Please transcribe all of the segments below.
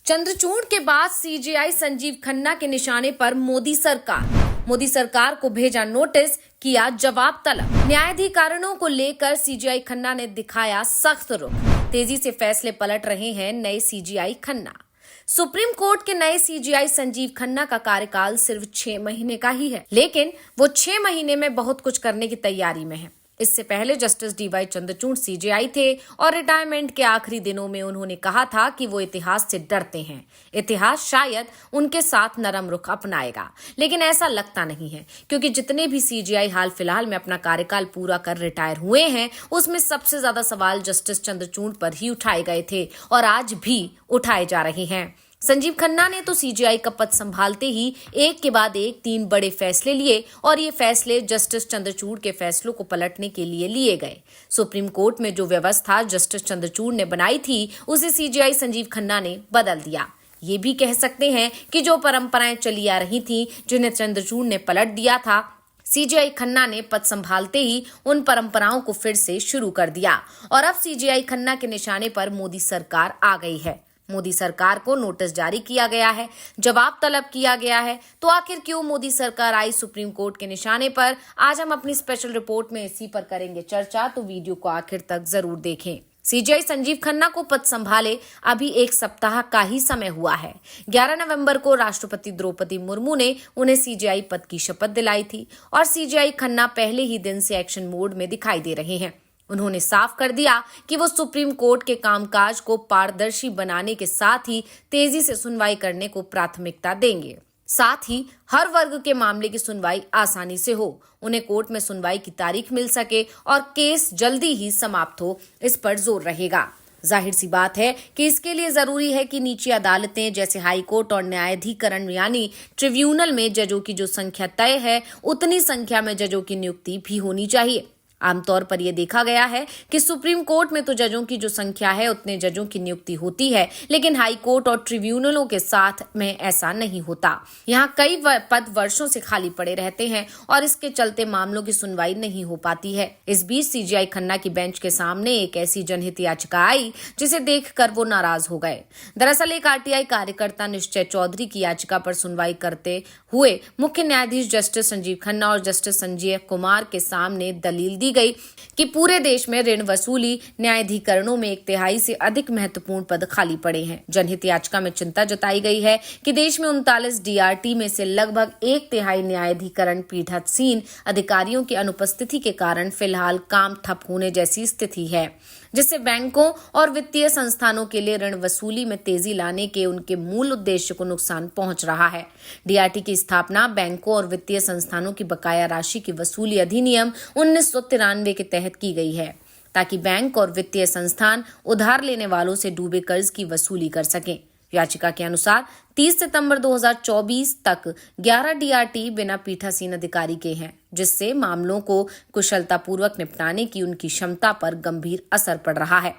चंद्रचूड़ के बाद सीजेआई संजीव खन्ना के निशाने पर मोदी सरकार को भेजा नोटिस, किया जवाब तलब। न्यायाधिकरणों को लेकर सीजेआई खन्ना ने दिखाया सख्त रुख। तेजी से फैसले पलट रहे हैं नए सीजेआई खन्ना। सुप्रीम कोर्ट के नए सीजेआई संजीव खन्ना का कार्यकाल सिर्फ 6 महीने का ही है, लेकिन वो 6 महीने में बहुत कुछ करने की तैयारी में है। इससे पहले जस्टिस डीवाई चंद्रचूड़ सीजेआई थे और रिटायरमेंट के आखिरी दिनों में उन्होंने कहा था कि वो इतिहास से डरते हैं। इतिहास शायद उनके साथ नरम रुख अपनाएगा, लेकिन ऐसा लगता नहीं है, क्योंकि जितने भी सीजेआई हाल फिलहाल में अपना कार्यकाल पूरा कर रिटायर हुए हैं, उसमें सबसे ज्यादा सवाल जस्टिस चंद्रचूड़ पर ही उठाए गए थे और आज भी उठाए जा रहे हैं। संजीव खन्ना ने तो सीजेआई का पद संभालते ही एक के बाद एक 3 बड़े फैसले लिए और ये फैसले जस्टिस चंद्रचूड़ के फैसलों को पलटने के लिए गए। सुप्रीम कोर्ट में जो व्यवस्था जस्टिस चंद्रचूड़ ने बनाई थी, उसे सीजेआई संजीव खन्ना ने बदल दिया। ये भी कह सकते हैं कि जो परंपराएं चली आ रही थी, जिन्हें चंद्रचूड़ ने पलट दिया था, सीजेआई खन्ना ने पद संभालते ही उन परंपराओं को फिर से शुरू कर दिया और अब सीजेआई खन्ना के निशाने पर मोदी सरकार आ गई है। मोदी सरकार को नोटिस जारी किया गया है, जवाब तलब किया गया है। तो आखिर क्यों मोदी सरकार आई सुप्रीम कोर्ट के निशाने पर? आज हम अपनी स्पेशल रिपोर्ट में इसी पर करेंगे चर्चा, तो वीडियो को आखिर तक जरूर देखें। सीजेआई संजीव खन्ना को पद संभाले अभी 1 सप्ताह का ही समय हुआ है। 11 नवंबर को राष्ट्रपति द्रौपदी मुर्मू ने उन्हें सीजेआई पद की शपथ दिलाई थी और सीजेआई खन्ना पहले ही दिन से एक्शन मोड में दिखाई दे रहे हैं। उन्होंने साफ कर दिया कि वो सुप्रीम कोर्ट के कामकाज को पारदर्शी बनाने के साथ ही तेजी से सुनवाई करने को प्राथमिकता देंगे। साथ ही हर वर्ग के मामले की सुनवाई आसानी से हो, उन्हें कोर्ट में सुनवाई की तारीख मिल सके और केस जल्दी ही समाप्त हो, इस पर जोर रहेगा। जाहिर सी बात है कि इसके लिए जरूरी है कि निचली अदालतें जैसे हाई कोर्ट और न्यायाधिकरण यानी ट्रिब्यूनल में जजों की जो संख्या तय है, उतनी संख्या में जजों की नियुक्ति भी होनी चाहिए। आमतौर पर यह देखा गया है कि सुप्रीम कोर्ट में तो जजों की जो संख्या है, उतने जजों की नियुक्ति होती है, लेकिन हाई कोर्ट और ट्रिब्यूनलों के साथ में ऐसा नहीं होता। यहाँ कई पद वर्षों से खाली पड़े रहते हैं और इसके चलते मामलों की सुनवाई नहीं हो पाती है। इस बीच सीजेआई खन्ना की बेंच के सामने एक ऐसी जनहित याचिका आई जिसे देखकर वो नाराज हो गए। दरअसल एक आरटीआई कार्यकर्ता निश्चय चौधरी की याचिका पर सुनवाई करते हुए मुख्य न्यायाधीश जस्टिस संजीव खन्ना और जस्टिस संजय कुमार के सामने दलील दी गई कि पूरे देश में ऋण वसूली न्यायाधिकरणों में 1/3 से अधिक महत्वपूर्ण पद खाली पड़े हैं। जनहित याचिका में चिंता जताई गई है कि देश में 39 डीआरटी में से लगभग 1/3 न्यायाधिकरण पीठासीन अधिकारियों की अनुपस्थिति के कारण फिलहाल काम ठप होने जैसी स्थिति है, जिससे बैंकों और वित्तीय संस्थानों के लिए ऋण वसूली में तेजी लाने के उनके मूल उद्देश्य को नुकसान पहुंच रहा है। डीआरटी की स्थापना बैंकों और वित्तीय संस्थानों की बकाया राशि की वसूली अधिनियम 1993 के तहत की गई है, ताकि बैंक और वित्तीय संस्थान उधार लेने वालों से डूबे कर्ज की वसूली कर सकें। याचिका के अनुसार 30 सितंबर 2024 तक 11 डीआरटी बिना पीठासीन अधिकारी के हैं, जिससे मामलों को कुशलतापूर्वक निपटाने की उनकी क्षमता पर गंभीर असर पड़ रहा है।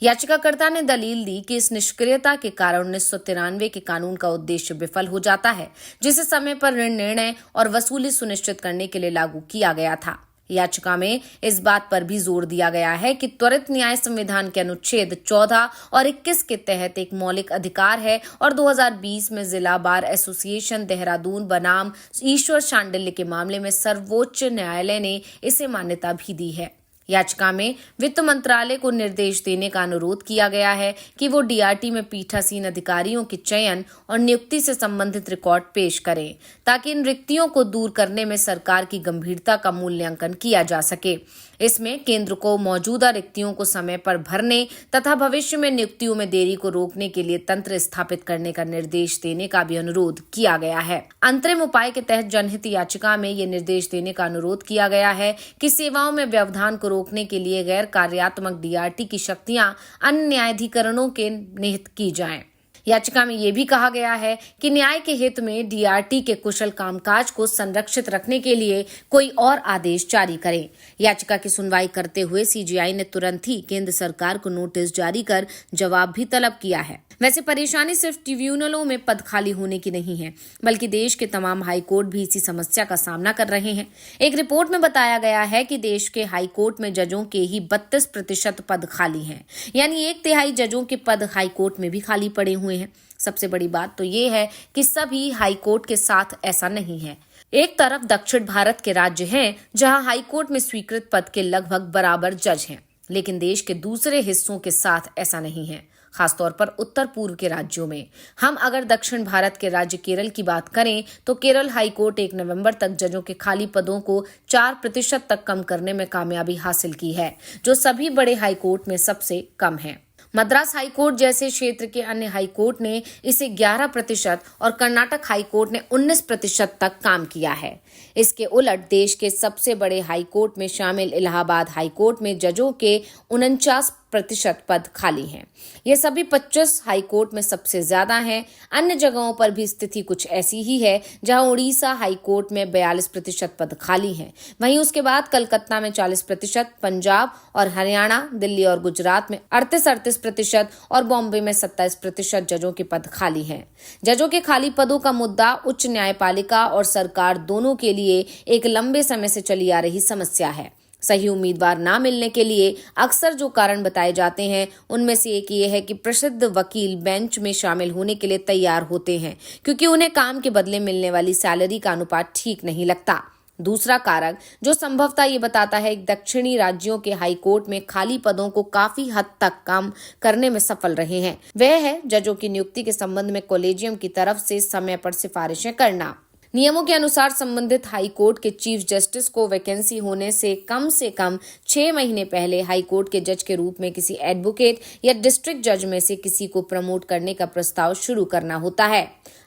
याचिकाकर्ता ने दलील दी कि इस निष्क्रियता के कारण 1993 के कानून का उद्देश्य विफल हो जाता है, जिसे समय पर ऋण निर्णय और वसूली सुनिश्चित करने के लिए लागू किया गया था। याचिका में इस बात पर भी जोर दिया गया है कि त्वरित न्याय संविधान के अनुच्छेद 14 और 21 के तहत एक मौलिक अधिकार है और 2020 में जिला बार एसोसिएशन देहरादून बनाम ईश्वर शांडिल्य के मामले में सर्वोच्च न्यायालय ने इसे मान्यता भी दी है। याचिका में वित्त मंत्रालय को निर्देश देने का अनुरोध किया गया है कि वो डीआरटी में पीठासीन अधिकारियों के चयन और नियुक्ति से संबंधित रिकॉर्ड पेश करें, ताकि इन रिक्तियों को दूर करने में सरकार की गंभीरता का मूल्यांकन किया जा सके। इसमें केंद्र को मौजूदा रिक्तियों को समय पर भरने तथा भविष्य में नियुक्तियों में देरी को रोकने के लिए तंत्र स्थापित करने का निर्देश देने का भी अनुरोध किया गया है। अंतरिम उपाय के तहत जनहित याचिका में ये निर्देश देने का अनुरोध किया गया है कि सेवाओं में व्यवधान को रोकने के लिए गैर कार्यात्मक डीआरटी की शक्तियां अन्य न्यायाधिकरणों के निहित की जाएं। याचिका में यह भी कहा गया है कि न्याय के हित में डीआरटी के कुशल कामकाज को संरक्षित रखने के लिए कोई और आदेश जारी करें। याचिका की सुनवाई करते हुए सीजेआई ने तुरंत ही केंद्र सरकार को नोटिस जारी कर जवाब भी तलब किया है। वैसे परेशानी सिर्फ ट्रिब्यूनलों में पद खाली होने की नहीं है, बल्कि देश के तमाम हाई कोर्ट भी इसी समस्या का सामना कर रहे हैं। एक रिपोर्ट में बताया गया है कि देश के हाई कोर्ट में जजों के ही 32% पद खाली हैं, यानी 1/3 जजों के पद हाई कोर्ट में भी खाली पड़े हुए हुए हैं। सबसे बड़ी बात तो ये है कि सभी हाईकोर्ट के साथ ऐसा नहीं है। एक तरफ दक्षिण भारत के राज्य हैं जहां हाईकोर्ट में स्वीकृत पद के लगभग बराबर जज हैं, लेकिन देश के दूसरे हिस्सों के साथ ऐसा नहीं है, खासतौर पर उत्तर पूर्व के राज्यों में। हम अगर दक्षिण भारत के राज्य केरल की बात करें तो केरल हाईकोर्ट 1 नवंबर तक जजों के खाली पदों को 4% तक कम करने में कामयाबी हासिल की है, जो सभी बड़े हाईकोर्ट में सबसे कम है। मद्रास हाईकोर्ट जैसे क्षेत्र के अन्य हाईकोर्ट ने इसे 11% और कर्नाटक हाईकोर्ट ने 19% तक काम किया है। इसके उलट देश के सबसे बड़े हाईकोर्ट में शामिल इलाहाबाद हाईकोर्ट में जजों के 49% पद खाली हैं। ये सभी 25 हाईकोर्ट में सबसे ज्यादा हैं। अन्य जगहों पर भी स्थिति कुछ ऐसी ही है, जहां उड़ीसा हाईकोर्ट में 42% पद खाली हैं। वहीं उसके बाद कलकत्ता में 40%, पंजाब और हरियाणा, दिल्ली और गुजरात में 38% और बॉम्बे में 27% जजों के पद खाली हैं। जजों के खाली पदों का मुद्दा उच्च न्यायपालिका और सरकार दोनों के लिए एक लंबे समय से चली आ रही समस्या है। सही उम्मीदवार ना मिलने के लिए अक्सर जो कारण बताए जाते हैं, उनमें से एक ये है कि प्रसिद्ध वकील बेंच में शामिल होने के लिए तैयार होते हैं, क्योंकि उन्हें काम के बदले मिलने वाली सैलरी का अनुपात ठीक नहीं लगता। दूसरा कारक जो संभवतः ये बताता है कि दक्षिणी राज्यों के हाईकोर्ट में खाली पदों को काफी हद तक कम करने में सफल रहे हैं, वह है जजों की नियुक्ति के संबंध में कॉलेजियम की तरफ से समय पर सिफारिशें करना। नियमों के अनुसार संबंधित हाईकोर्ट के चीफ जस्टिस को वैकेंसी होने से कम 6 महीने पहले हाईकोर्ट के जज के रूप में किसी एडवोकेट या डिस्ट्रिक्ट जज में से किसी को प्रमोट करने का प्रस्ताव शुरू करना होता है।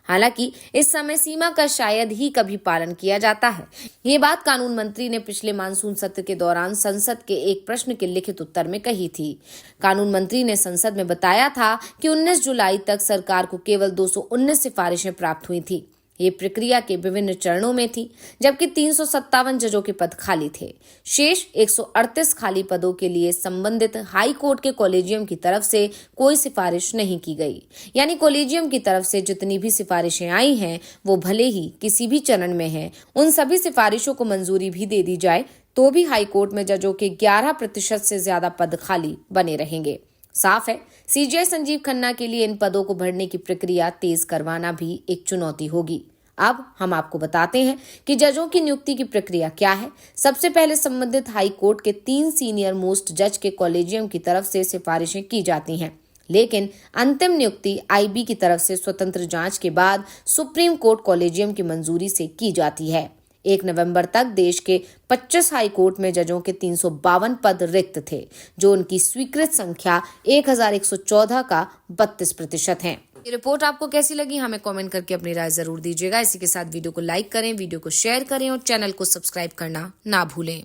हालांकि इस समय सीमा का शायद ही कभी पालन किया जाता है। ये बात कानून मंत्री ने पिछले मानसून सत्र के दौरान संसद के एक प्रश्न के लिखित उत्तर में कही थी। कानून मंत्री ने संसद में बताया था कि 19 जुलाई तक सरकार को केवल 219 सिफारिशें प्राप्त हुई थी। ये प्रक्रिया के विभिन्न चरणों में थी, जबकि 357 जजों के पद खाली थे। शेष 138 खाली पदों के लिए संबंधित हाई कोर्ट के कॉलेजियम की तरफ से कोई सिफारिश नहीं की गई। यानी कॉलेजियम की तरफ से जितनी भी सिफारिशें आई हैं, वो भले ही किसी भी चरण में हैं, उन सभी सिफारिशों को मंजूरी भी दे दी जाए तो भी हाई कोर्ट में जजों के 11% से ज्यादा पद खाली बने रहेंगे। साफ है, सीजीआई संजीव खन्ना के लिए इन पदों को भरने की प्रक्रिया तेज करवाना भी एक चुनौती होगी। अब हम आपको बताते हैं कि जजों की नियुक्ति की प्रक्रिया क्या है। सबसे पहले संबंधित हाई कोर्ट के 3 सीनियर मोस्ट जज के कॉलेजियम की तरफ से सिफारिशें की जाती हैं, लेकिन अंतिम नियुक्ति आईबी की तरफ से स्वतंत्र जांच के बाद सुप्रीम कोर्ट कॉलेजियम की मंजूरी से की जाती है। 1 नवंबर तक देश के 25 हाई कोर्ट में जजों के 352 पद रिक्त थे, जो उनकी स्वीकृत संख्या 1114 का 32% है। ये रिपोर्ट आपको कैसी लगी, हमें कमेंट करके अपनी राय जरूर दीजिएगा। इसी के साथ वीडियो को लाइक करें, वीडियो को शेयर करें और चैनल को सब्सक्राइब करना ना भूलें।